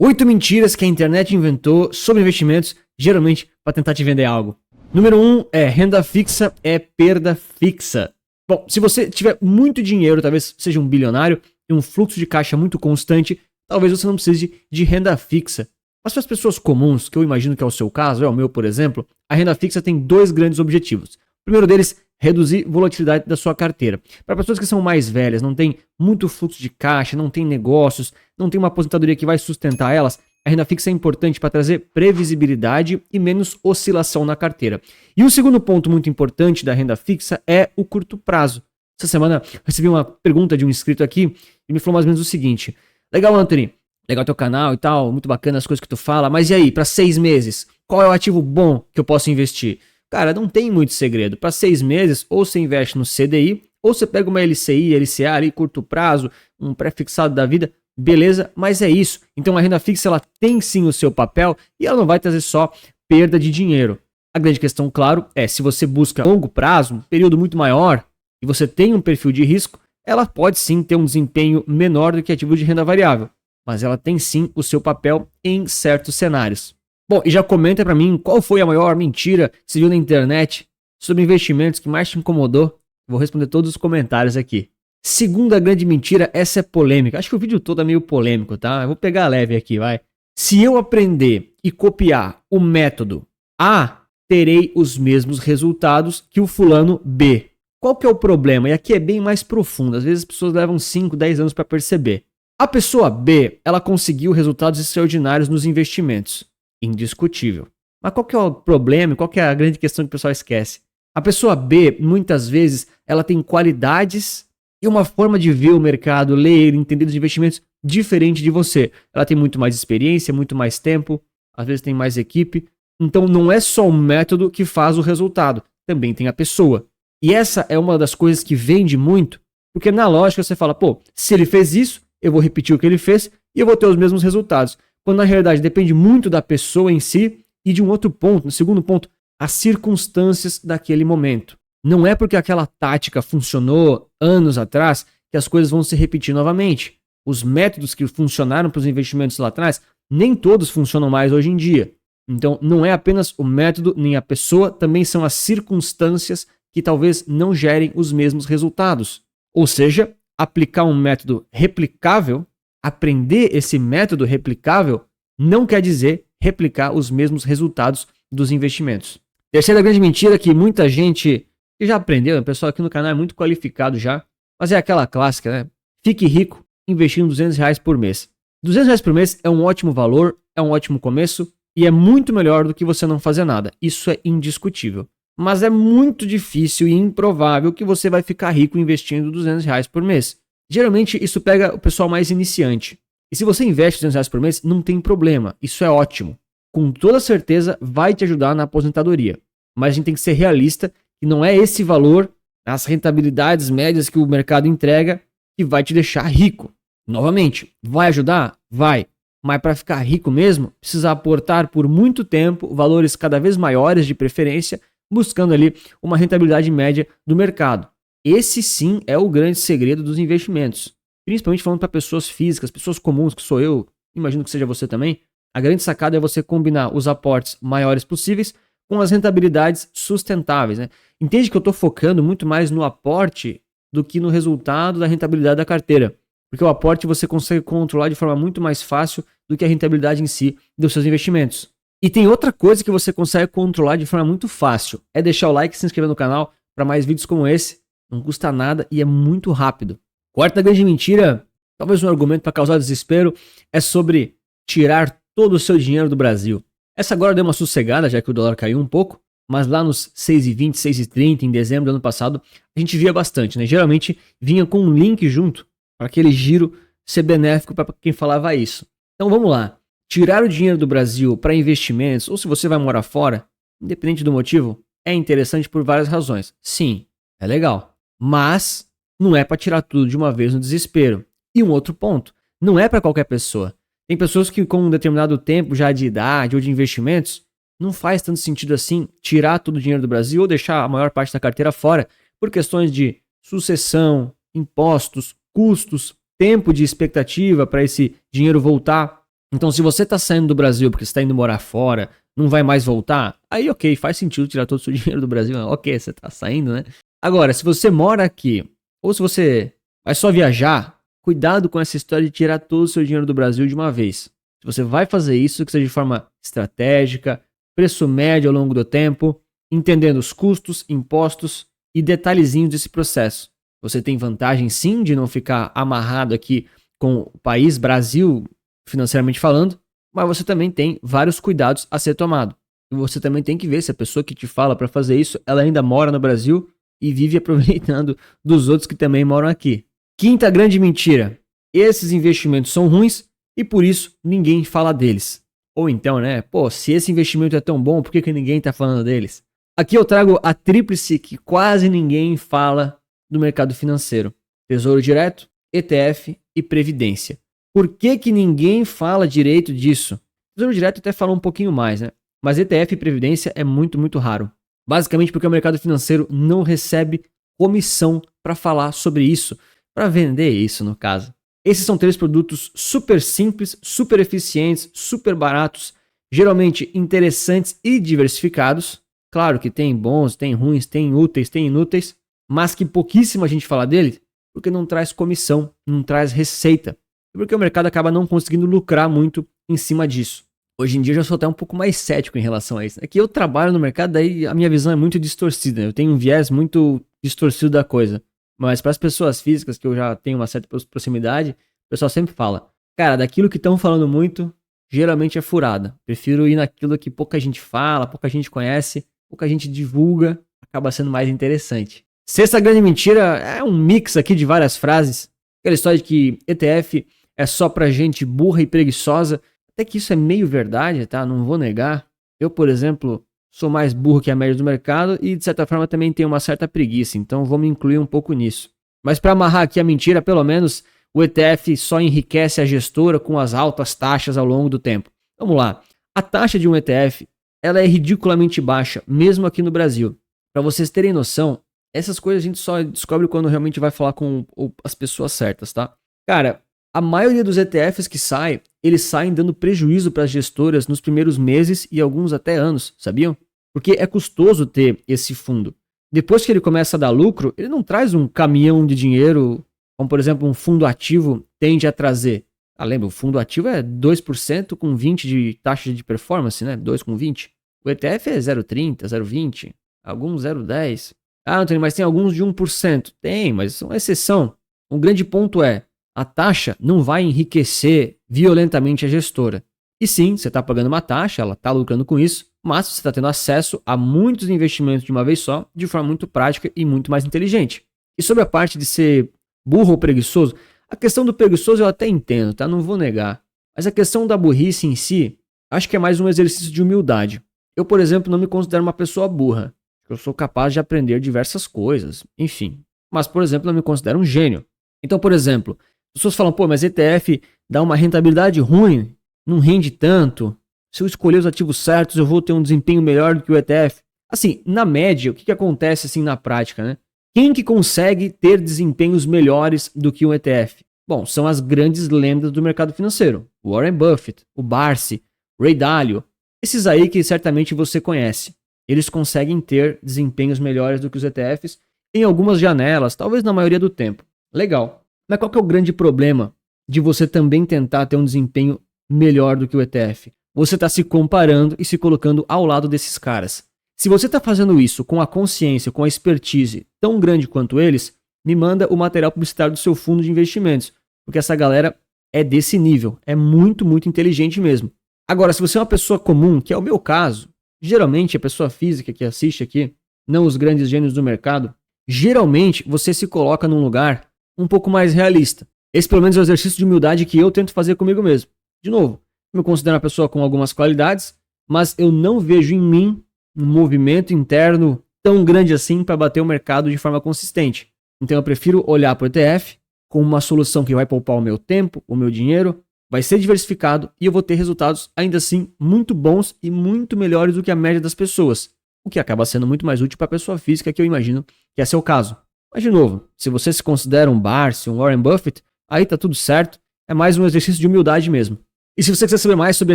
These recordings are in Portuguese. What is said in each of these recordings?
8 mentiras que a internet inventou sobre investimentos, geralmente para tentar te vender algo. Número 1 é renda fixa é perda fixa. Bom, se você tiver muito dinheiro, talvez seja um bilionário, e um fluxo de caixa muito constante, talvez você não precise de renda fixa. Mas para as pessoas comuns, que eu imagino que é o seu caso, é o meu, por exemplo, a renda fixa tem dois grandes objetivos. O primeiro deles, reduzir volatilidade da sua carteira. Para pessoas que são mais velhas, não tem muito fluxo de caixa, não tem negócios, não tem uma aposentadoria que vai sustentar elas, a renda fixa é importante para trazer previsibilidade e menos oscilação na carteira. E o segundo ponto muito importante da renda fixa é o curto prazo. Essa semana eu recebi uma pergunta de um inscrito aqui e me falou mais ou menos o seguinte: legal, Anthony, legal teu canal e tal, muito bacana as coisas que tu fala, mas e aí, para 6 meses, qual é o ativo bom que eu posso investir? Cara, não tem muito segredo. Para 6 meses, ou você investe no CDI, ou você pega uma LCI, LCA ali, curto prazo, um pré-fixado da vida, beleza, mas é isso. Então a renda fixa ela tem sim o seu papel e ela não vai trazer só perda de dinheiro. A grande questão, claro, é se você busca longo prazo, um período muito maior, e você tem um perfil de risco, ela pode sim ter um desempenho menor do que ativo de renda variável, mas ela tem sim o seu papel em certos cenários. Bom, e já comenta pra mim qual foi a maior mentira que você viu na internet sobre investimentos que mais te incomodou. Vou responder todos os comentários aqui. Segunda grande mentira, essa é polêmica. Acho que o vídeo todo é meio polêmico, tá? Eu vou pegar leve aqui, vai. Se eu aprender e copiar o método A, terei os mesmos resultados que o fulano B. Qual que é o problema? E aqui é bem mais profundo. Às vezes as pessoas levam 5, 10 anos para perceber. A pessoa B, ela conseguiu resultados extraordinários nos investimentos. Indiscutível. Mas qual que é o problema? Qual que é a grande questão que o pessoal esquece? A pessoa B, muitas vezes, ela tem qualidades e uma forma de ver o mercado, ler, entender os investimentos diferente de você. Ela tem muito mais experiência, muito mais tempo, às vezes tem mais equipe. Então não é só o método que faz o resultado, também tem a pessoa. E essa é uma das coisas que vende muito, porque na lógica você fala, pô, se ele fez isso, eu vou repetir o que ele fez e eu vou ter os mesmos resultados. Quando na realidade depende muito da pessoa em si e de um outro ponto, no segundo ponto, as circunstâncias daquele momento. Não é porque aquela tática funcionou anos atrás que as coisas vão se repetir novamente. Os métodos que funcionaram para os investimentos lá atrás, nem todos funcionam mais hoje em dia. Então não é apenas o método nem a pessoa, também são as circunstâncias que talvez não gerem os mesmos resultados. Ou seja, aplicar um método replicável, aprender esse método replicável, não quer dizer replicar os mesmos resultados dos investimentos. Terceira grande mentira que muita gente que já aprendeu, o pessoal aqui no canal é muito qualificado já, mas é aquela clássica, né? Fique rico investindo R$200 por mês. R$200 por mês é um ótimo valor, é um ótimo começo e é muito melhor do que você não fazer nada. Isso é indiscutível. Mas é muito difícil e improvável que você vai ficar rico investindo R$200 por mês. Geralmente isso pega o pessoal mais iniciante. E se você investe R$200 por mês, não tem problema. Isso é ótimo. Com toda certeza vai te ajudar na aposentadoria. Mas a gente tem que ser realista que não é esse valor, as rentabilidades médias que o mercado entrega, que vai te deixar rico. Novamente, vai ajudar? Vai. Mas para ficar rico mesmo, precisa aportar por muito tempo valores cada vez maiores de preferência, buscando ali uma rentabilidade média do mercado. Esse sim é o grande segredo dos investimentos. Principalmente falando para pessoas físicas, pessoas comuns, que sou eu, imagino que seja você também. A grande sacada é você combinar os aportes maiores possíveis com as rentabilidades sustentáveis, né? Entende que eu estou focando muito mais no aporte do que no resultado da rentabilidade da carteira. Porque o aporte você consegue controlar de forma muito mais fácil do que a rentabilidade em si dos seus investimentos. E tem outra coisa que você consegue controlar de forma muito fácil. É deixar o like e se inscrever no canal para mais vídeos como esse. Não custa nada e é muito rápido. Quarta grande mentira, talvez um argumento para causar desespero, é sobre tirar todo o seu dinheiro do Brasil. Essa agora deu uma sossegada, já que o dólar caiu um pouco, mas lá nos 6,20, 6,30 em dezembro do ano passado, a gente via bastante, né? Geralmente vinha com um link junto para aquele giro ser benéfico para quem falava isso. Então vamos lá. Tirar o dinheiro do Brasil para investimentos, ou se você vai morar fora, independente do motivo, é interessante por várias razões. Sim, é legal. Mas não é para tirar tudo de uma vez no desespero. E um outro ponto, não é para qualquer pessoa. Tem pessoas que com um determinado tempo já de idade ou de investimentos, não faz tanto sentido assim tirar todo o dinheiro do Brasil ou deixar a maior parte da carteira fora por questões de sucessão, impostos, custos, tempo de expectativa para esse dinheiro voltar. Então, se você está saindo do Brasil porque você está indo morar fora, não vai mais voltar, aí ok, faz sentido tirar todo o seu dinheiro do Brasil. Ok, você está saindo, né? Agora, se você mora aqui, ou se você vai só viajar, cuidado com essa história de tirar todo o seu dinheiro do Brasil de uma vez. Se você vai fazer isso, que seja de forma estratégica, preço médio ao longo do tempo, entendendo os custos, impostos e detalhezinhos desse processo. Você tem vantagem sim de não ficar amarrado aqui com o país, Brasil, financeiramente falando, mas você também tem vários cuidados a ser tomado. E você também tem que ver se a pessoa que te fala para fazer isso, ela ainda mora no Brasil e vive aproveitando dos outros que também moram aqui. Quinta grande mentira: esses investimentos são ruins e por isso ninguém fala deles. Ou então, né, pô, se esse investimento é tão bom, por que ninguém tá falando deles? Aqui eu trago a tríplice que quase ninguém fala do mercado financeiro: Tesouro Direto, ETF e Previdência. Por que ninguém fala direito disso? Tesouro Direto até fala um pouquinho mais, né? Mas ETF e Previdência é muito, muito raro. Basicamente porque o mercado financeiro não recebe comissão para falar sobre isso, para vender isso no caso. Esses são 3 produtos super simples, super eficientes, super baratos, geralmente interessantes e diversificados. Claro que tem bons, tem ruins, tem úteis, tem inúteis, mas que pouquíssima gente fala dele porque não traz comissão, não traz receita. E porque o mercado acaba não conseguindo lucrar muito em cima disso. Hoje em dia eu já sou até um pouco mais cético em relação a isso. É que eu trabalho no mercado, daí a minha visão é muito distorcida. Eu tenho um viés muito distorcido da coisa. Mas para as pessoas físicas, que eu já tenho uma certa proximidade, o pessoal sempre fala: cara, daquilo que estão falando muito, geralmente é furada. Prefiro ir naquilo que pouca gente fala, pouca gente conhece, pouca gente divulga, acaba sendo mais interessante. Sexta grande mentira é um mix aqui de várias frases. Aquela história de que ETF é só pra gente burra e preguiçosa. Até que isso é meio verdade, tá? Não vou negar. Eu, por exemplo, sou mais burro que a média do mercado e, de certa forma, também tenho uma certa preguiça. Então, vou me incluir um pouco nisso. Mas para amarrar aqui a mentira, pelo menos, o ETF só enriquece a gestora com as altas taxas ao longo do tempo. Vamos lá. A taxa de um ETF, ela é ridiculamente baixa, mesmo aqui no Brasil. Para vocês terem noção, essas coisas a gente só descobre quando realmente vai falar com as pessoas certas, tá? Cara, a maioria dos ETFs que sai, eles saem dando prejuízo para as gestoras nos primeiros meses e alguns até anos, sabiam? Porque é custoso ter esse fundo. Depois que ele começa a dar lucro, ele não traz um caminhão de dinheiro, como por exemplo um fundo ativo tende a trazer. Ah, lembra, o fundo ativo é 2% com 20 de taxa de performance, né? 2 com 20. O ETF é 0,30, 0,20, alguns 0,10. Ah, Antônio, mas tem alguns de 1%. Tem, mas são exceção. Um grande ponto é: a taxa não vai enriquecer violentamente a gestora. E sim, você está pagando uma taxa, ela está lucrando com isso, mas você está tendo acesso a muitos investimentos de uma vez só, de forma muito prática e muito mais inteligente. E sobre a parte de ser burro ou preguiçoso, a questão do preguiçoso eu até entendo, tá? Não vou negar. Mas a questão da burrice em si, acho que é mais um exercício de humildade. Eu, por exemplo, não me considero uma pessoa burra. Eu sou capaz de aprender diversas coisas, enfim. Mas, por exemplo, não me considero um gênio. Então, por exemplo, as pessoas falam: pô, mas ETF dá uma rentabilidade ruim, não rende tanto. Se eu escolher os ativos certos, eu vou ter um desempenho melhor do que o ETF. Assim, na média, o que acontece assim na prática, né? Quem que consegue ter desempenhos melhores do que um ETF? Bom, são as grandes lendas do mercado financeiro. Warren Buffett, o Barsi, Ray Dalio. Esses aí que certamente você conhece. Eles conseguem ter desempenhos melhores do que os ETFs em algumas janelas, talvez na maioria do tempo. Legal. Mas qual que é o grande problema de você também tentar ter um desempenho melhor do que o ETF? Você está se comparando e se colocando ao lado desses caras. Se você está fazendo isso com a consciência, com a expertise tão grande quanto eles, me manda o material publicitário do seu fundo de investimentos, porque essa galera é desse nível, é muito, muito inteligente mesmo. Agora, se você é uma pessoa comum, que é o meu caso, geralmente a pessoa física que assiste aqui, não os grandes gênios do mercado, geralmente você se coloca num lugar um pouco mais realista. Esse pelo menos é o exercício de humildade que eu tento fazer comigo mesmo. De novo, eu me considero uma pessoa com algumas qualidades, mas eu não vejo em mim um movimento interno tão grande assim para bater o mercado de forma consistente. Então eu prefiro olhar para o ETF como uma solução que vai poupar o meu tempo, o meu dinheiro, vai ser diversificado e eu vou ter resultados ainda assim muito bons e muito melhores do que a média das pessoas, o que acaba sendo muito mais útil para a pessoa física, que eu imagino que é seu caso. Mas de novo, se você se considera um Barsi, um Warren Buffett, aí tá tudo certo, é mais um exercício de humildade mesmo. E se você quiser saber mais sobre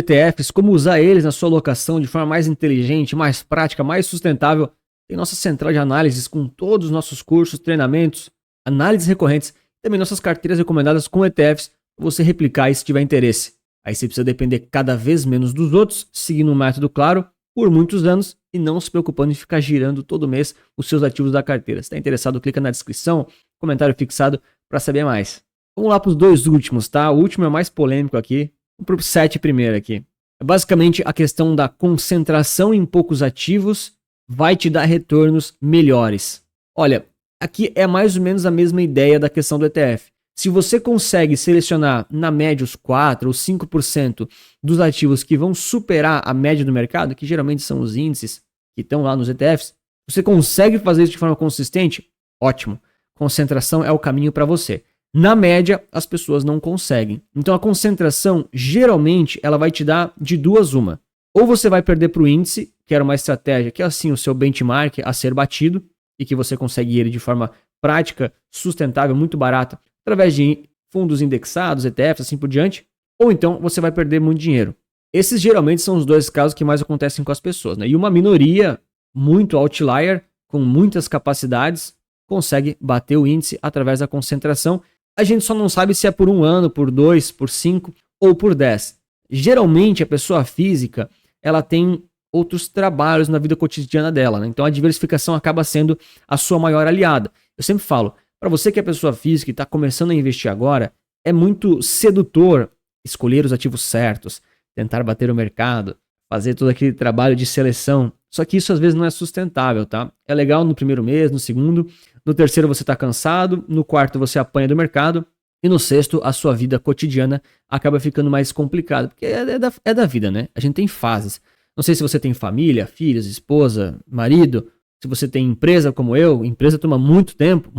ETFs, como usar eles na sua alocação de forma mais inteligente, mais prática, mais sustentável, tem nossa central de análises com todos os nossos cursos, treinamentos, análises recorrentes, também nossas carteiras recomendadas com ETFs, para você replicar aí se tiver interesse. Aí você precisa depender cada vez menos dos outros, seguindo um método claro, por muitos anos, e não se preocupando em ficar girando todo mês os seus ativos da carteira. Se está interessado, clica na descrição, comentário fixado para saber mais. Vamos lá para os dois últimos, tá? O último é o mais polêmico aqui. Vamos para o 7 primeiro aqui. É basicamente a questão da concentração em poucos ativos vai te dar retornos melhores. Olha, aqui é mais ou menos a mesma ideia da questão do ETF. Se você consegue selecionar na média os 4 ou 5% dos ativos que vão superar a média do mercado, que geralmente são os índices que estão lá nos ETFs, você consegue fazer isso de forma consistente? Ótimo. Concentração é o caminho para você. Na média, as pessoas não conseguem. Então a concentração, geralmente, ela vai te dar de duas uma. Ou você vai perder para o índice, que era uma estratégia que é assim o seu benchmark a ser batido, e que você consegue ele de forma prática, sustentável, muito barata, através de fundos indexados, ETFs, assim por diante. Ou então você vai perder muito dinheiro. Esses geralmente são os dois casos que mais acontecem com as pessoas, né? E uma minoria, muito outlier, com muitas capacidades, consegue bater o índice através da concentração. A gente só não sabe se é por 1 ano, por 2, por 5 ou por 10. Geralmente a pessoa física, ela tem outros trabalhos na vida cotidiana dela, né? Então a diversificação acaba sendo a sua maior aliada. Eu sempre falo, para você que é pessoa física e está começando a investir agora, é muito sedutor escolher os ativos certos, tentar bater o mercado, fazer todo aquele trabalho de seleção. Só que isso às vezes não é sustentável, tá? É legal no primeiro mês, no segundo, no terceiro você está cansado, no quarto você apanha do mercado e no sexto a sua vida cotidiana acaba ficando mais complicada, porque é da vida, né? A gente tem fases. Não sei se você tem família, filhos, esposa, marido, se você tem empresa como eu, empresa toma muito tempo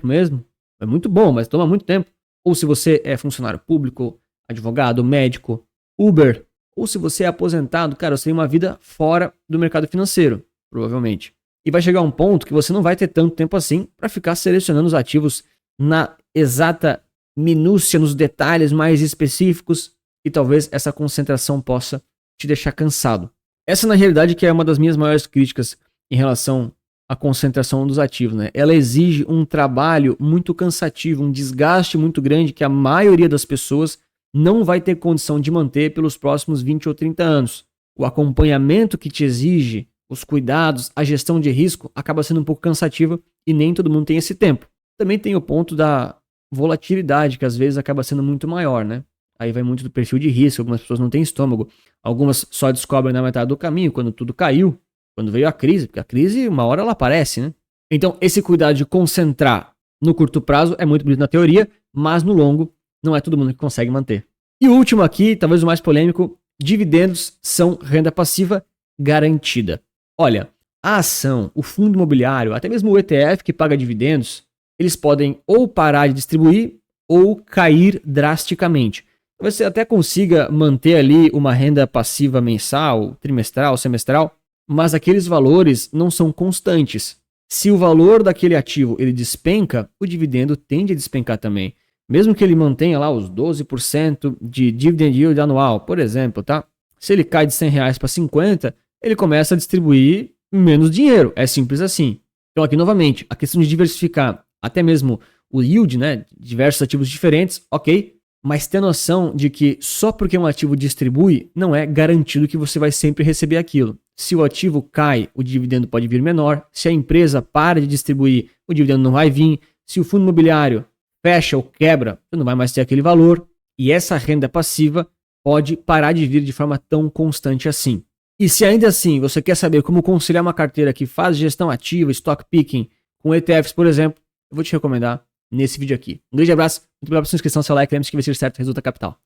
mesmo, é muito bom, mas toma muito tempo. Ou se você é funcionário público, advogado, médico, Uber, ou se você é aposentado, cara, você tem uma vida fora do mercado financeiro, provavelmente. E vai chegar um ponto que você não vai ter tanto tempo assim para ficar selecionando os ativos na exata minúcia, nos detalhes mais específicos, e talvez essa concentração possa te deixar cansado. Essa, na realidade, que é uma das minhas maiores críticas em relação à concentração dos ativos, né? Ela exige um trabalho muito cansativo, um desgaste muito grande que a maioria das pessoas não vai ter condição de manter pelos próximos 20 ou 30 anos. O acompanhamento que te exige, os cuidados, a gestão de risco acaba sendo um pouco cansativa e nem todo mundo tem esse tempo. Também tem o ponto da volatilidade, que às vezes acaba sendo muito maior, né? Aí vai muito do perfil de risco, algumas pessoas não têm estômago, algumas só descobrem na metade do caminho, quando tudo caiu, quando veio a crise, porque a crise uma hora ela aparece, né? Então esse cuidado de concentrar no curto prazo é muito bonito na teoria, mas no longo não é todo mundo que consegue manter. E o último aqui, talvez o mais polêmico, dividendos são renda passiva garantida. Olha, a ação, o fundo imobiliário, até mesmo o ETF que paga dividendos, eles podem ou parar de distribuir ou cair drasticamente. Você até consiga manter ali uma renda passiva mensal, trimestral, semestral, mas aqueles valores não são constantes. Se o valor daquele ativo ele despenca, o dividendo tende a despencar também. Mesmo que ele mantenha lá os 12% de dividend yield anual, por exemplo, tá? Se ele cai de R$100 para 50, ele começa a distribuir menos dinheiro. É simples assim. Então aqui novamente, a questão de diversificar até mesmo o yield, né? Diversos ativos diferentes, ok. Mas ter noção de que só porque um ativo distribui, não é garantido que você vai sempre receber aquilo. Se o ativo cai, o dividendo pode vir menor. Se a empresa para de distribuir, o dividendo não vai vir. Se o fundo imobiliário fecha ou quebra, você não vai mais ter aquele valor. E essa renda passiva pode parar de vir de forma tão constante assim. E se ainda assim você quer saber como conciliar uma carteira que faz gestão ativa, stock picking, com ETFs, por exemplo, eu vou te recomendar nesse vídeo aqui. Um grande abraço, muito obrigado pela sua inscrição, seu like, lembre-se que investir certo resulta capital.